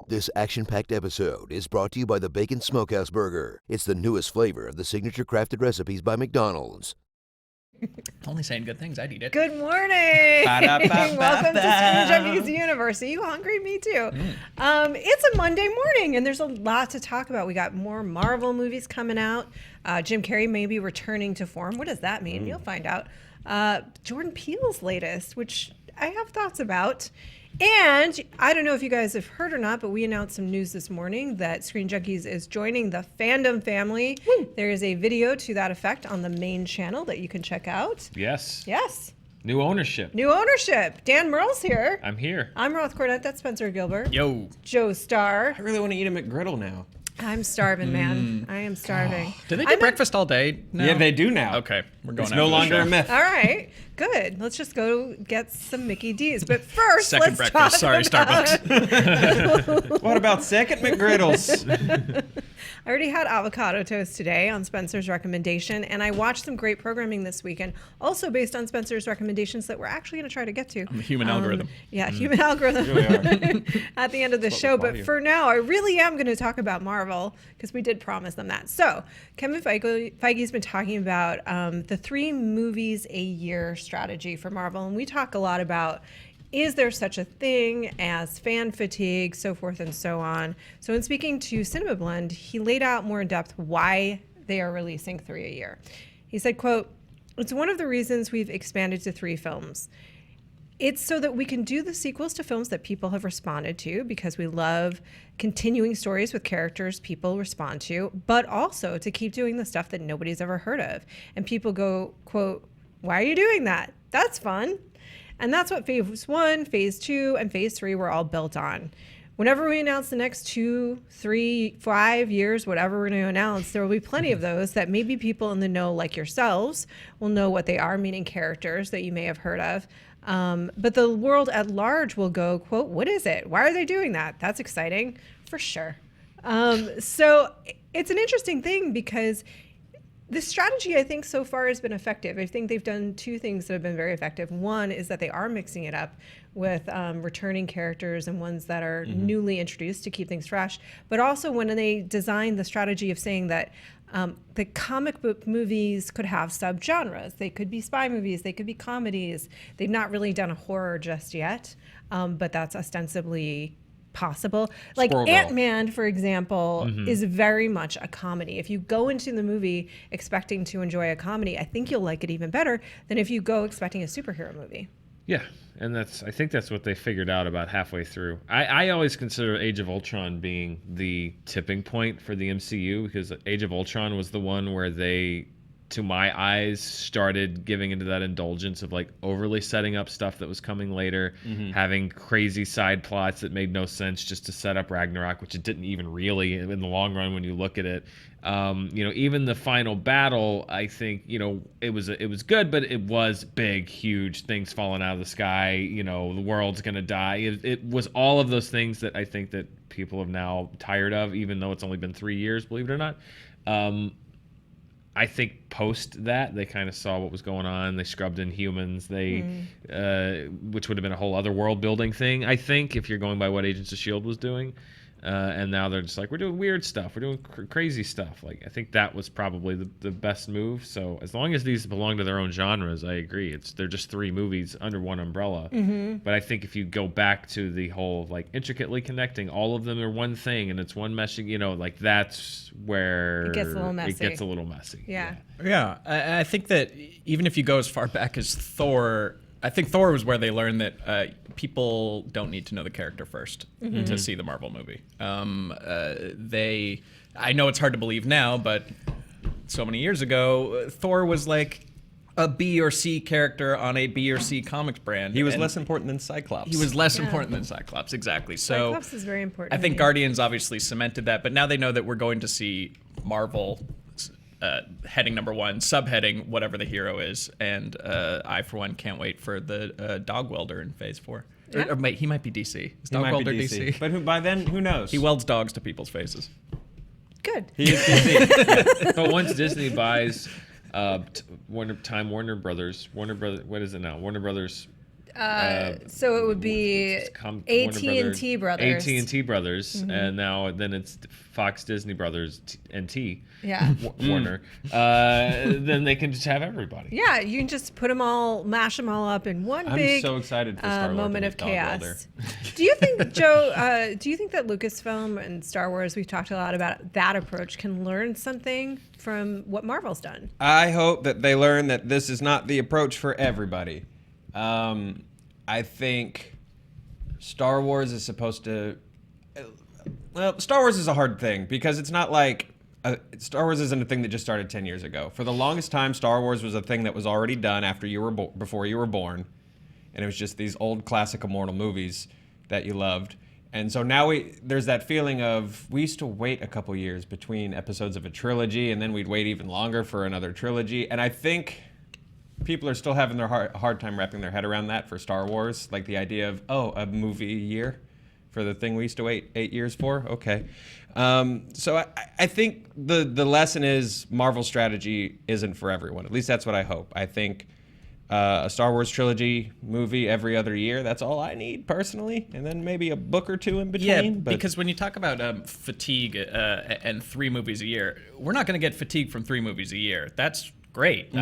This action-packed episode is brought to you by the Bacon Smokehouse Burger. It's the newest flavor of the signature crafted recipes by McDonald's. Only saying good things, I'd eat it. Good morning. Welcome to Screen Junkies Universe. Are you hungry? Me too. It's a Monday morning, and there's a lot to talk about. We got more Marvel movies coming out. Jim Carrey may be returning to form. What does that mean? You'll find out. Jordan Peele's latest, which I have thoughts about. And I don't know if you guys have heard or not, but we announced some news this morning that Screen Junkies is joining the Fandom family. Woo. There is a video to that effect on the main channel that you can check out. Yes. Yes. New ownership. New ownership. Dan Merle's here. I'm here. I'm Roth Cornett. That's Spencer Gilbert. Yo. Joe Starr. I really want to eat a McGriddle now. I'm starving, man. I am starving. Do they get breakfast all day now? Yeah, they do now. Okay, we're going. It's no longer a myth. All right, good. Let's just go get some Mickey D's. But first, Second let's breakfast. talk Sorry, about... Starbucks. What about second McGriddles? I already had avocado toast today on Spencer's recommendation, and I watched some great programming this weekend, also based on Spencer's recommendations that we're actually going to try to get to. The human algorithm. Yeah, human algorithm at the end of the show. But for now, I really am going to talk about Marvel because we did promise them that. So Kevin Feige's been talking about the 3 movies a year strategy for Marvel, and we talk a lot about, is there such a thing as fan fatigue, so forth and so on. So in speaking to Cinema Blend, he laid out more in depth why they are releasing 3 a year. He said, quote, "It's one of the reasons we've expanded to 3 films. It's so that we can do the sequels to films that people have responded to because we love continuing stories with characters people respond to, but also to keep doing the stuff that nobody's ever heard of. And people go, quote, why are you doing that? That's fun." And that's what phase 1, phase 2, and phase 3 were all built on. Whenever we announce the next 2, 3, 5 years, whatever we're going to announce, there will be plenty of those that maybe people in the know, like yourselves, will know what they are, meaning characters that you may have heard of. But the world at large will go, quote, what is it? Why are they doing that? That's exciting, for sure. So it's an interesting thing because this strategy, I think, so far has been effective. I think they've done 2 things that have been very effective. One is that they are mixing it up with returning characters and ones that are newly introduced to keep things fresh. But also when they designed the strategy of saying that the comic book movies could have subgenres. They could be spy movies. They could be comedies. They've not really done a horror just yet, but that's ostensibly possible. Like Ant-Man, for example, is very much a comedy. If you go into the movie expecting to enjoy a comedy, I think you'll like it even better than if you go expecting a superhero movie. Yeah, and I think that's what they figured out about halfway through. I always consider Age of Ultron being the tipping point for the MCU because Age of Ultron was the one where they, to my eyes, started giving into that indulgence of like overly setting up stuff that was coming later, having crazy side plots that made no sense just to set up Ragnarok, which it didn't even really in the long run when you look at it. Even the final battle, I think, it was good, but it was big, huge, things falling out of the sky, the world's gonna die. It was all of those things that I think that people have now tired of, even though it's only been 3 years, believe it or not. I think post that they kind of saw what was going on. They scrubbed in humans. Which would have been a whole other world building thing, I think, if you're going by what Agents of S.H.I.E.L.D. was doing. And now they're just like, we're doing weird stuff. We're doing crazy stuff. Like, I think that was probably the best move. So as long as these belong to their own genres, I agree. They're just 3 movies under one umbrella. But I think if you go back to the whole, like, intricately connecting, all of them are one thing and it's one meshing, like that's where it gets a little messy. Yeah. I think that even if you go as far back as Thor, I think Thor was where they learned that people don't need to know the character first to see the Marvel movie. I know it's hard to believe now, but so many years ago, Thor was like a B or C character on a B or C comics brand. He was less important than Cyclops. He was less important than Cyclops, exactly. So Cyclops is very important. I think Guardians obviously cemented that, but now they know that we're going to see Marvel heading number 1, subheading whatever the hero is, and I, for one, can't wait for the dog welder in Phase 4. Yeah. Or he might be DC. Is He dog might welder be DC. But by then, who knows? He welds dogs to people's faces. Good. He is DC. But once Disney buys Warner Brothers, what is it now? Warner Brothers So it would be AT&T Brothers. AT&T Brothers, and now then it's Fox Disney Brothers and T. Yeah. Warner. Then they can just have everybody. Yeah, you can just mash them all up in one big so excited for Star Wars moment to of make chaos. Dogwelder. Do you think, Joe, do you think that Lucasfilm and Star Wars, we've talked a lot about that approach, can learn something from what Marvel's done? I hope that they learn that this is not the approach for everybody. I think Star Wars is supposed to... Well, Star Wars is a hard thing because it's not like... Star Wars isn't a thing that just started 10 years ago. For the longest time, Star Wars was a thing that was already done after you were before you were born. And it was just these old classic immortal movies that you loved. And so now there's that feeling of, we used to wait a couple years between episodes of a trilogy, and then we'd wait even longer for another trilogy. And I think people are still having their hard time wrapping their head around that for Star Wars. Like the idea of, a movie a year for the thing we used to wait 8 years for? Okay. So I think the lesson is Marvel's strategy isn't for everyone. At least that's what I hope. I think a Star Wars trilogy movie every other year, that's all I need personally. And then maybe a book or two in between. Yeah, because when you talk about fatigue and 3 movies a year, we're not going to get fatigue from 3 movies a year. That's great.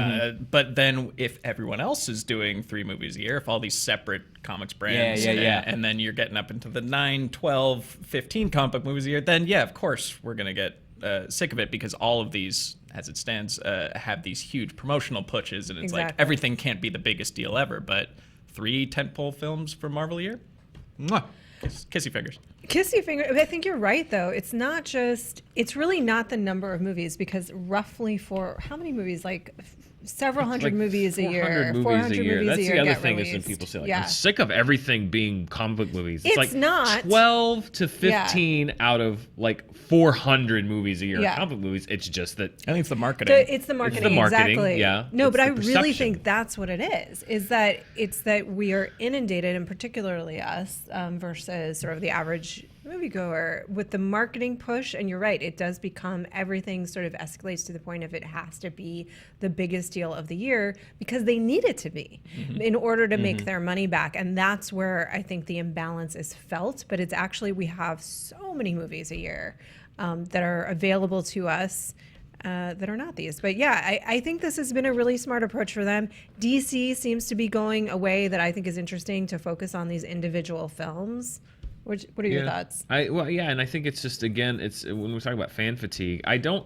But then if everyone else is doing 3 movies a year, if all these separate comics brands, and then you're getting up into the 9, 12, 15 comic book movies a year, then yeah, of course we're going to get sick of it because all of these, as it stands, have these huge promotional pushes, and it's like everything can't be the biggest deal ever, but 3 tentpole films for Marvel a year? Mwah. Kissy fingers. Kissy finger. I think you're right, though. It's not just, it's really not the number of movies, because roughly for how many movies? Like several hundred movies a year. 400 movies a year. That's the other thing released. is when people say, like, I'm sick of everything being comic book movies. It's like not 12 to 15 out of like 400 movies a year. Comic book movies. It's just that. I think it's the marketing. It's the marketing. Exactly. Yeah. No, but I really think that's what it is. Is that it's that we are inundated, and particularly us versus sort of the average moviegoer, with the marketing push. And you're right, it does become, everything sort of escalates to the point of it has to be the biggest deal of the year because they need it to be in order to make their money back. And that's where I think the imbalance is felt. But it's actually, we have so many movies a year that are available to us that are not these. But yeah, I think this has been a really smart approach for them. DC seems to be going a way that I think is interesting, to focus on these individual films. What are your thoughts? And I think it's just, again, it's when we're talking about fan fatigue, I don't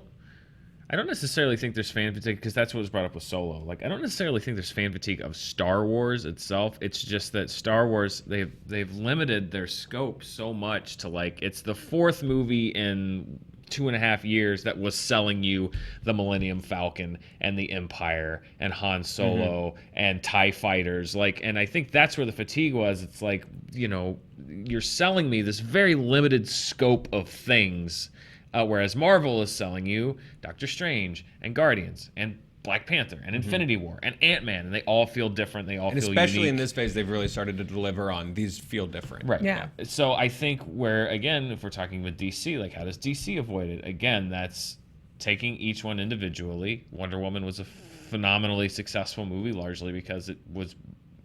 necessarily think there's fan fatigue, because that's what was brought up with Solo. Like, I don't necessarily think there's fan fatigue of Star Wars itself. It's just that Star Wars, they've limited their scope so much to, like, it's the 4th movie in 2.5 years that was selling you the Millennium Falcon and the Empire and Han Solo and TIE fighters. Like, and I think that's where the fatigue was. It's like, you know, you're selling me this very limited scope of things, whereas Marvel is selling you Doctor Strange and Guardians and Black Panther and Infinity War and Ant-Man, and they all feel different. They all feel unique. Especially in this phase, they've really started to deliver on these feel different. Right. Yeah. So I think where, again, if we're talking with DC, like, how does DC avoid it? Again, that's taking each one individually. Wonder Woman was a phenomenally successful movie, largely because it was,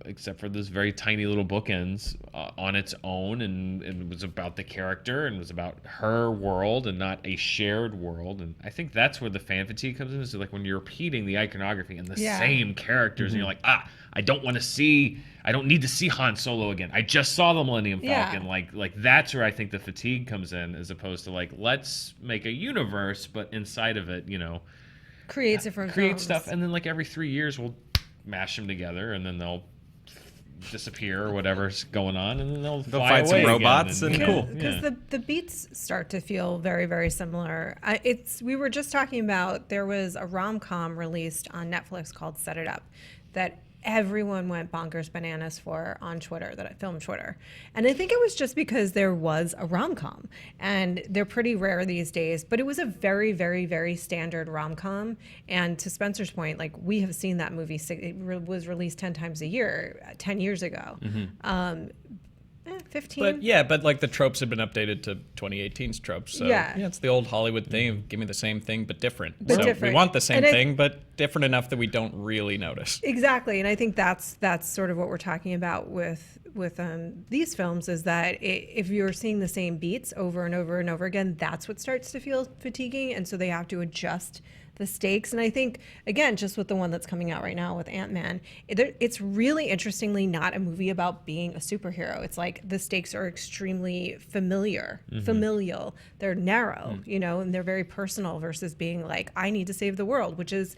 except for those very tiny little bookends, on its own, and it was about the character and was about her world and not a shared world. And I think that's where the fan fatigue comes in, is like when you're repeating the iconography and the same characters, and you're like, I don't need to see Han Solo again. I just saw the Millennium Falcon. Like that's where I think the fatigue comes in, as opposed to, like, let's make a universe, but inside of it, you know, create different films. stuff, and then like every 3 years we'll mash them together, and then they'll disappear or whatever's going on, and then they'll fight some robots and cool. Because the beats start to feel very, very similar. We were just talking about, there was a rom-com released on Netflix called Set It Up that everyone went bonkers bananas for on Twitter, that I filmed Twitter. And I think it was just because there was a rom-com, and they're pretty rare these days, but it was a very, very, very standard rom-com. And to Spencer's point, like, we have seen that movie, it was released 10 times a year, 10 years ago. 15. But like the tropes have been updated to 2018's tropes. So Yeah. it's the old Hollywood thing of give me the same thing but different. But so different. we want the same And thing but different enough that we don't really notice. Exactly, and I think that's sort of what we're talking about with these films, is that if you're seeing the same beats over and over and over again, that's what starts to feel fatiguing, and so they have to adjust the stakes. And I think, again, just with the one that's coming out right now with Ant-Man, it's really interestingly not a movie about being a superhero. It's like the stakes are extremely familial. They're narrow, and they're very personal, versus being like, I need to save the world, which is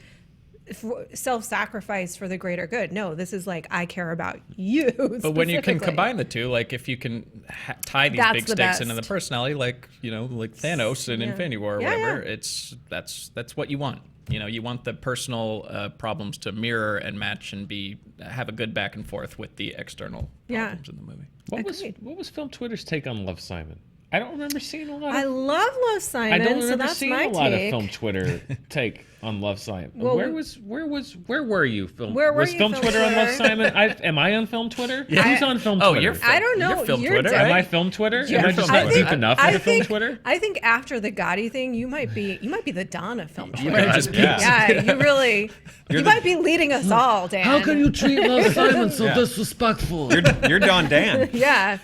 self-sacrifice for the greater good. No, this is like, I care about you. But when you can combine the two, like if you can tie these big stakes into the personality, like like Thanos in Infinity War or whatever, that's what you want. You want the personal problems to mirror and match and have a good back and forth with the external problems in the movie. What was Film Twitter's take on Love, Simon? I don't remember seeing a lot. I love Love, Simon. I don't so remember that's seeing my a lot take. of Film Twitter take on Love, Simon. Well, where were you? Was Film Twitter on Love, Simon? Am I on Film Twitter? Yeah. Who's on Film Twitter? You're I don't know. You're Film You're Twitter. dead. Am I Film Twitter? Yeah. Am I just not deep enough into Film Twitter? I think after the Gotti thing, you might be the Don of Film Twitter. might just be- You really. You might be leading us all, Dan. How can you treat Love Simon so disrespectful? You're Don Dan. Yeah,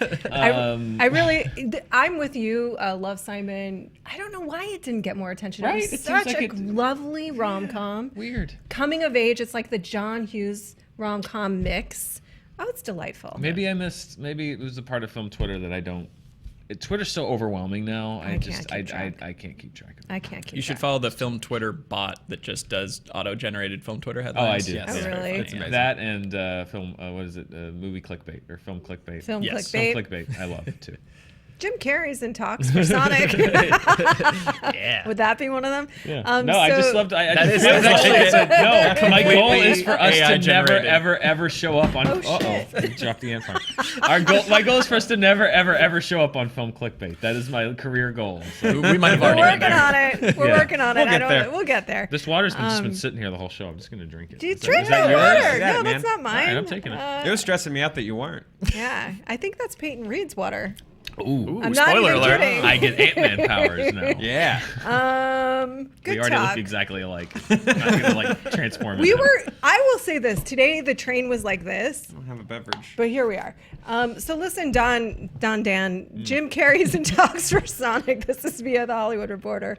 I'm with you, Love, Simon. I don't know why it didn't get more attention. Right? It was It seems such like a lovely rom-com. Weird. Coming of age. It's like the John Hughes rom-com mix. Oh, it's delightful. Maybe I missed. Maybe it was a part of Film Twitter that I don't. Twitter's so overwhelming now. I can't keep track. I can't keep track of it. I can't keep You should track. follow the Film Twitter bot that just does auto-generated Film Twitter headlines. I do. Yes. Oh, It's very really? funny. It's amazing. That and film. What is it? Movie clickbait or film clickbait? Film Yes. clickbait. Film clickbait. I love it too. Jim Carrey's in talks for Sonic. Yeah. Would that be one of them? Yeah. So- I just loved. I That just is feel actually no. My goal is for us AI to never, generated. ever show up on. shit. Dropped the answer. My goal is for us to never, ever show up on film clickbait. That is my career goal. So We might have We're already been working there. on it. We're Yeah. working on it. We'll get there. We'll get there. this water's just been sitting here the whole show. I'm just gonna drink it. Do you Is that- drink is that that yours? water? Yeah, No, man. that's not mine. All right, I'm taking it. It was stressing me out that you weren't. Yeah, I think that's Peyton Reed's water. Ooh, I'm not spoiler even alert. kidding. I get Ant-Man powers now. Yeah. Good We already talk. look exactly alike. I'm not gonna transform. We into- were. I will say this. Today the train was like this, I don't have a beverage. but here we are. So listen, Dan, Jim Carrey's in talks for Sonic. This is via the Hollywood Reporter.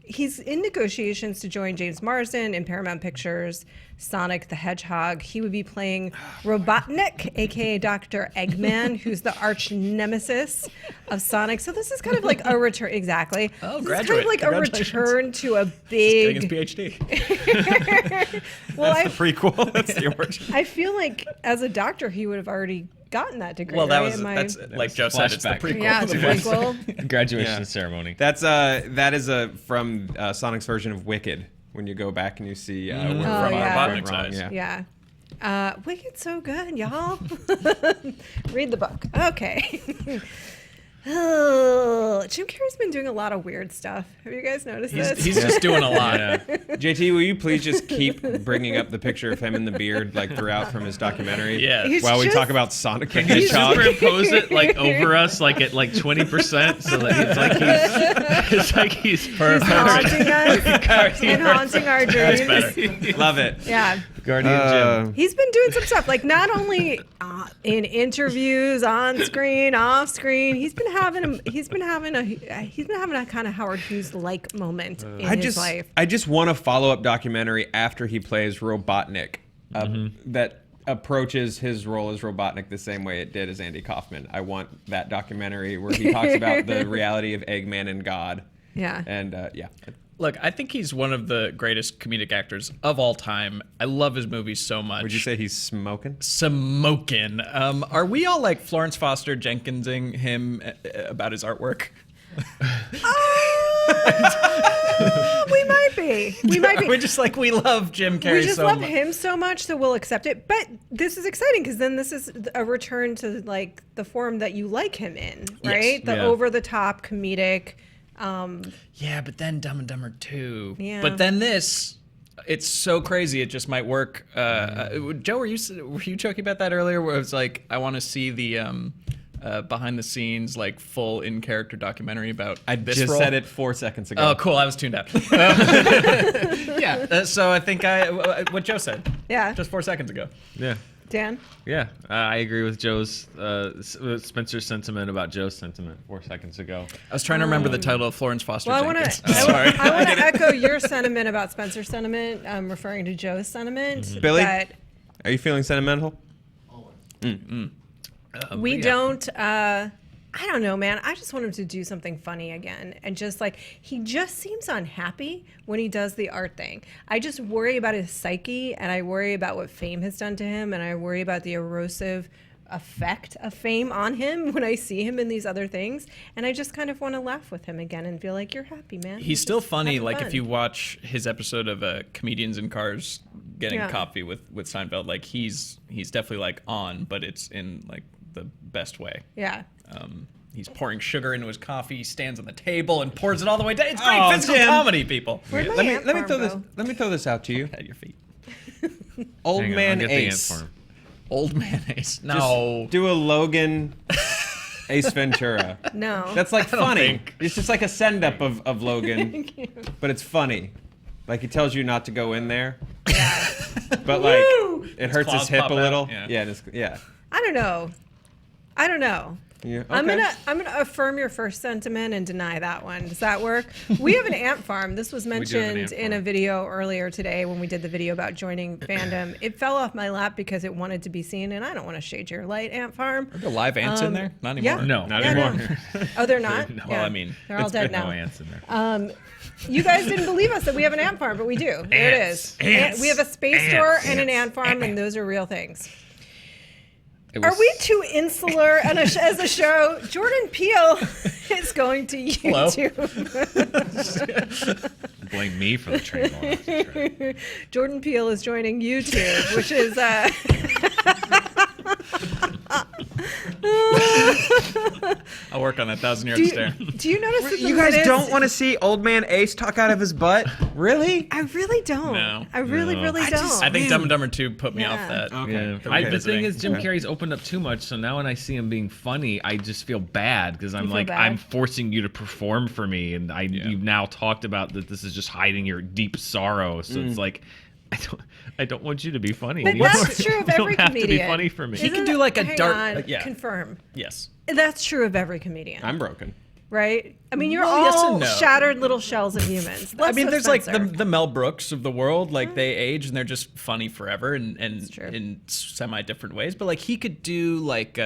He's in negotiations to join James Marsden in Paramount Pictures' Sonic the Hedgehog. He would be playing Robotnik, aka Dr. Eggman, who's the arch nemesis of Sonic. So this is kind of like a return. Exactly. Oh, this graduate. is kind of like a Congratulations. return to a Getting his big. PhD. Well, That's the prequel. That's the origin. I feel like as a doctor, he would have already gotten that degree. Well, that right? was Am I- that's like Joe said. It's the flashback. prequel. Yeah, it's a prequel. graduation Yeah. ceremony. That is from Sonic's version of Wicked. When you go back and you see where Oh, Robotnik yeah. went Robotnik's wrong. eyes. Yeah. Wicked's so good, y'all. Read the book. Okay. Jim Carrey's been doing a lot of weird stuff. Have you guys noticed this? He's just doing a lot. JT, will you please just keep bringing up the picture of him in the beard throughout from his documentary? Yeah. He's While we just- talk about Sonic the Can you Hedgehog. superimpose it over us at 20% so that it's like he's perfect. haunting us and haunting our dreams. Love it. Yeah. Guardian Jim. He's been doing some stuff, like not only in interviews, on screen, off screen. He's been having a kind of Howard Hughes like moment in his life. I just want a follow-up documentary after he plays Robotnik that approaches his role as Robotnik the same way it did as Andy Kaufman. I want that documentary where he talks about the reality of Eggman and God. Yeah. And yeah. Look, I think he's one of the greatest comedic actors of all time. I love his movies so much. Would you say he's smoking? Smokin'. Are we all like Florence Foster Jenkinsing him about his artwork? We might be. We might be. We're just like, we love Jim Carrey We just so love much. him so much, so we'll accept it. But this is exciting because then this is a return to like the form that you like him in, right? The Yeah. over-the-top comedic. Yeah, but then Dumb and Dumber 2. Yeah. But then this, It's so crazy. It just might work. Joe, were you joking about that earlier? Where it was like, I want to see the behind the scenes, like full in character documentary about. I this just role. said it 4 seconds ago. Oh, cool. I was tuned out. Yeah. So I think what Joe said. Yeah. Just 4 seconds ago. Yeah. Dan? Yeah, I agree with Joe's Spencer's sentiment about Joe's sentiment 4 seconds ago. I was trying to remember the title of Florence Foster Well, Jenkins. I want to echo your sentiment about Spencer's sentiment, referring to Joe's sentiment. Billy? That Are you feeling sentimental? we don't, I don't know, man. I just want him to do something funny again. And just like, he just seems unhappy when he does the art thing. I just worry about his psyche, and I worry about what fame has done to him, and I worry about the erosive effect of fame on him when I see him in these other things. And I just kind of want to laugh with him again and feel like, you're happy, man. He's still just funny. having Like fun. if you watch his episode of Comedians in Cars getting coffee with Seinfeld, like he's definitely like on, but it's in like the best way. Yeah. He's pouring sugar into his coffee, stands on the table and pours it all the way down. It's great Oh, physical Jim. comedy, people. Where'd my Let me ant throw farm this. Let me throw this out to you. At your feet. Old Hang on, man I'll get the ant Ace. farm. Old mayonnaise. Just No. do a Logan Ace Ventura. No. That's like funny. think. It's just like a send up of Logan, but it's funny. Like he tells you not to go in there, but like Woo! it hurts his claws hip pop a out. little. Yeah. Yeah. I don't know. Yeah, I'm okay. gonna affirm your first sentiment and deny that one. Does that work? We have an ant farm. This was do have an mentioned ant in a farm. video earlier today when we did the video about joining Fandom. It fell off my lap because it wanted to be seen, and I don't want to shade your light, ant farm. Are there live ants in there? Not anymore. Yeah. No, not Yeah, anymore. Oh, they're not? No. Well, I mean, they're all dead No now. ants in there. You guys didn't believe us that we have an ant farm, but we do. There it is. Ants. We have a space Ants. store and an ant farm, and those are real things. It Are was- we too insular as a show? Jordan Peele is going to Hello? YouTube. Blame me for the train going off the track. Jordan Peele is joining YouTube, which is I'll work on that 1,000-yard do stare. you notice that the You guys minutes- don't want to see old man Ace talk out of his butt? Really? I really don't. No. I really, No. really I don't. just- I think Dumb and Dumber 2 put me Yeah. off that. Okay. Yeah. Okay. The thing is, Jim Okay. Carrey's opened up too much, so now when I see him being funny, I just feel bad because I'm feel like, bad? I'm forcing you to perform for me, and you've now talked about that this is just hiding your deep sorrow. So it's like, I don't want you to be funny But anymore. that's true of You every don't have comedian. to be funny for me. He can do like a Hang dark. on, yeah. confirm. Yes. That's true of every comedian, I'm broken. right? I mean, you're Well, yes all and no. shattered little shells of humans. I mean, there's like Spencer. the Mel Brooks of the world. Like they age and they're just funny forever and true. in semi different ways. But like he could do like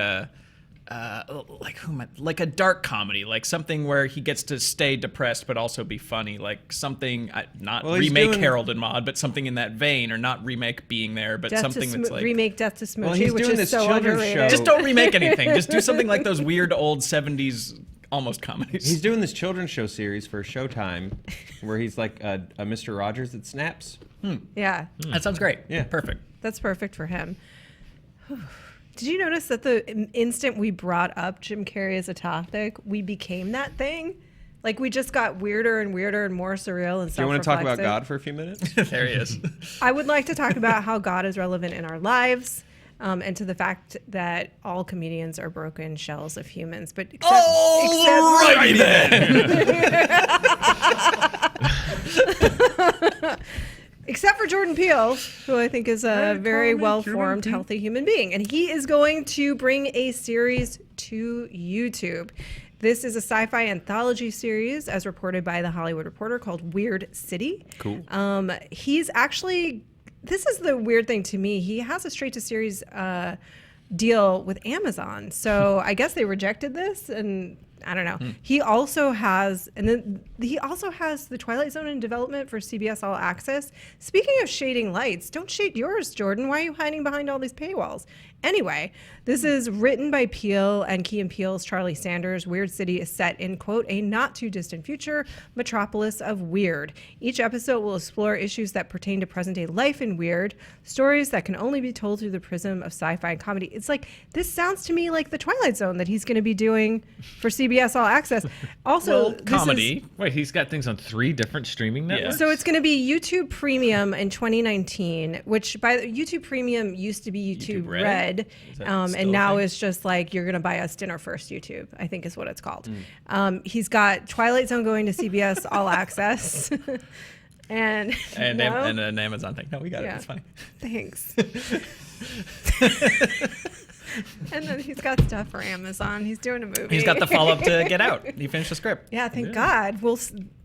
like a dark comedy, like something where he gets to stay depressed but also be funny, like something not Well, he's remake doing- Harold and Maude, but something in that vein, or not remake Being There, but Death something to that's like remake Death to Smoochie, Well, he's which doing is this so children's underrated. show. just don't remake anything. Just do something like those weird old 70s almost comedies. He's doing this children's show series for Showtime, where he's like a Mr. Rogers that snaps. Yeah, That sounds great. Yeah. Perfect. that's perfect for him. Did you notice that the instant we brought up Jim Carrey as a topic, we became that thing? Like we just got weirder and weirder and more surreal and Do you want to talk about self-reflexive. God for a few minutes? There he is. I would like to talk about how God is relevant in our lives, and to the fact that all comedians are broken shells of humans. But except, Alrighty except for Jordan Peele, who I think is a very well-formed, healthy human being. And he is going to bring a series to YouTube. This is a sci-fi anthology series, as reported by The Hollywood Reporter, called Weird City. Cool. He's actually, this is the weird thing to me, he has a straight-to-series deal with Amazon. So I guess they rejected this, and I don't know. He also has, and then he also has The Twilight Zone in development for CBS All Access. Speaking of shading lights, don't shade yours, Jordan. Why are you hiding behind all these paywalls? Anyway, this is written by Peele and Key and Peele's Charlie Sanders. Weird City is set in, quote, a not too distant future metropolis of weird. Each episode will explore issues that pertain to present day life in weird, stories that can only be told through the prism of sci-fi and comedy. It's like, this sounds to me like the Twilight Zone that he's going to be doing for CBS All Access. Also, comedy. Wait, he's got things on 3 different streaming networks? So it's going to be YouTube Premium in 2019, which by the YouTube Premium used to be YouTube Red. And now it's just like, you're going to buy us dinner first, YouTube, I think is what it's called. He's got Twilight Zone going to CBS All Access. and an Amazon thing. No, we got it. It's fine. Thanks. And then he's got stuff for Amazon. He's doing a movie. He's got the follow-up to Get Out. He finished the script. Yeah, thank God. Well,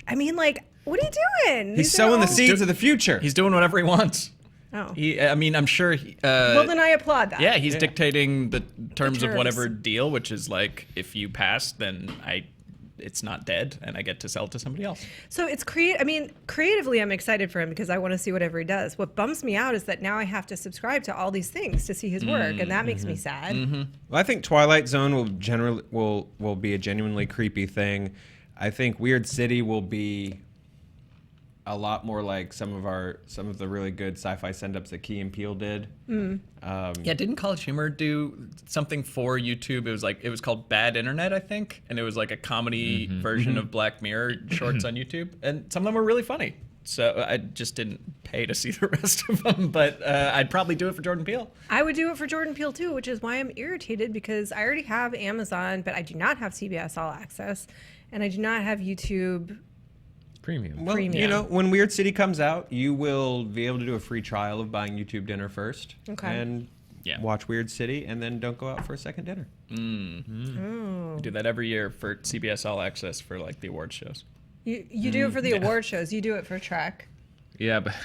I mean, like, what are you doing? He's sowing the seeds of the future. He's doing whatever he wants. Oh. I mean, I'm sure. Well, then I applaud that. Yeah, he's dictating the terms of terms. whatever deal, which is like, if you pass, then it's not dead, and I get to sell it to somebody else. So it's creatively, I'm excited for him because I want to see whatever he does. What bums me out is that now I have to subscribe to all these things to see his work, and that makes me sad. Well, I think Twilight Zone will be a genuinely creepy thing. I think Weird City will be a lot more like some of the really good sci-fi send-ups that Key and Peele did. Yeah, didn't College Humor do something for YouTube? It was called Bad Internet, I think, and it was like a comedy version of Black Mirror shorts on YouTube, and some of them were really funny. So I just didn't pay to see the rest of them, but I'd probably do it for Jordan Peele. I would do it for Jordan Peele too, which is why I'm irritated because I already have Amazon, but I do not have CBS All Access, and I do not have YouTube Premium. Well, you know, when Weird City comes out, you will be able to do a free trial of buying YouTube dinner first. Okay. And watch Weird City, and then don't go out for a second dinner. We do that every year for CBS All Access for like the award shows. You do it for the award shows. You do it for Trek. Yeah, but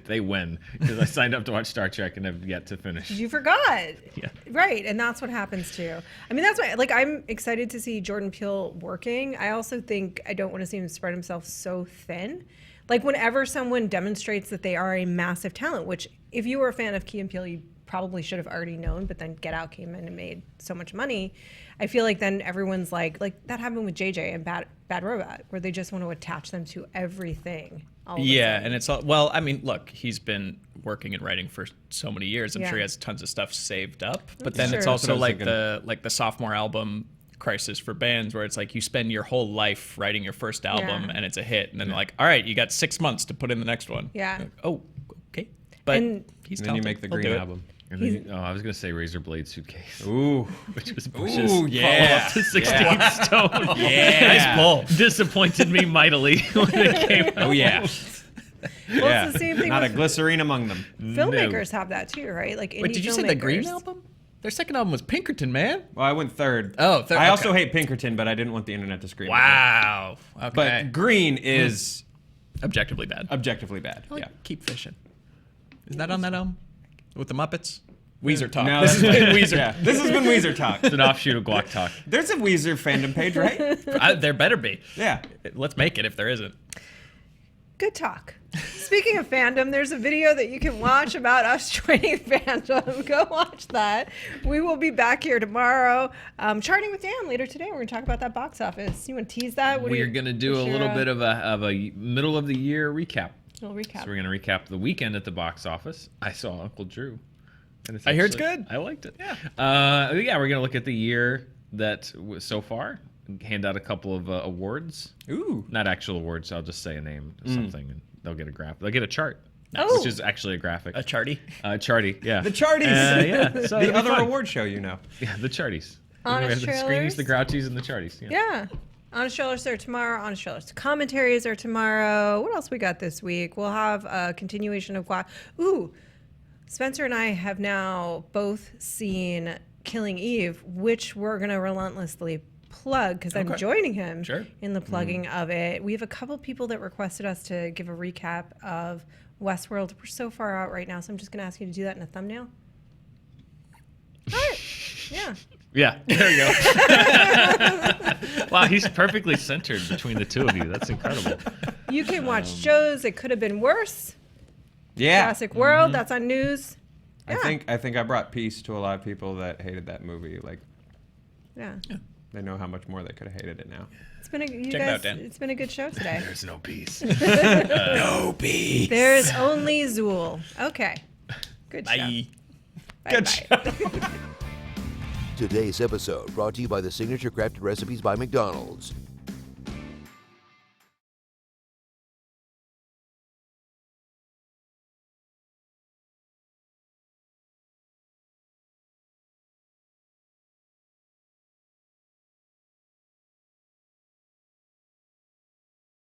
they win because I signed up to watch Star Trek and have yet to finish. You forgot. Yeah. Right, and that's what happens too. I mean, that's why, like, I'm excited to see Jordan Peele working. I also think I don't want to see him spread himself so thin. Like, whenever someone demonstrates that they are a massive talent, which if you were a fan of Key and Peele, you probably should have already known, but then Get Out came in and made so much money. I feel like then everyone's like that happened with JJ and Bad Robot, where they just want to attach them to everything. And it's all, well, I mean, look, he's been working and writing for so many years. I'm sure he has tons of stuff saved up, but then it's also like the sophomore album crisis for bands, where it's like you spend your whole life writing your first album and it's a hit, and then like, all right, you got 6 months to put in the next one. Yeah. Like, oh, okay. But he's then you make the Green album. And then I was gonna say Razor Blade Suitcase. Ooh, which was Bush's follow-up to 16 Stone. Nice pull. Disappointed me mightily when it came out. Oh yeah. Well, it's the same thing. Not a with glycerine among them. filmmakers have that too, right? Like, Wait, did you say the Green album? Their second album was Pinkerton, man. Well, I went third. Oh, third. I also hate Pinkerton, but I didn't want the internet to scream. Wow. Okay. But Green is objectively bad. objectively bad. Like, Yeah. Keep Fishing. Is that on that album? With the Muppets? Weezer Talk. No, This has been Weezer. Yeah, this has been Weezer Talk. It's an offshoot of Guac Talk. There's a Weezer fandom page, right? There better be. Yeah. Let's make it if there isn't. Good talk. Speaking of fandom, there's a video that you can watch about us joining fandom. Go watch that. We will be back here tomorrow. Charting with Dan later today. We're going to talk about that box office. You want to tease that? We're going to do a little bit of a middle of the year recap. Little recap. So we're going to recap the weekend at the box office. I saw Uncle Drew. And I hear it's good. I liked it. Yeah. We're going to look at the year that so far. Hand out a couple of awards. Ooh. Not actual awards. I'll just say a name, something, and they'll get a graph. They'll get a chart, Oh. which is actually a graphic. A charty? Charty, yeah. The Charties. Yeah. So The other award show, you know. Yeah, the Charties. Honest we have the Trailers. Screenies, the Grouchies, and the Charties. Yeah. Honest Trailers are tomorrow. Honest Trailers commentaries are tomorrow. What else we got this week? We'll have a continuation of Spencer and I have now both seen Killing Eve, which we're going to relentlessly plug because I'm joining him in the plugging of it. We have a couple people that requested us to give a recap of Westworld. We're so far out right now, so I'm just going to ask you to do that in a thumbnail. All right. Yeah. Yeah, there you go. Wow, he's perfectly centered between the two of you. That's incredible. You can watch shows. It could have been worse. Yeah. Jurassic World. That's on news. I think I brought peace to a lot of people that hated that movie. Like, Yeah. they know how much more they could have hated it now. It's been Check it out, Dan. It's been a good show today. There's no peace. No peace. There's only Zool. Okay. Good show. Bye. Good Bye-bye. Today's episode brought to you by the Signature Crafted Recipes by McDonald's.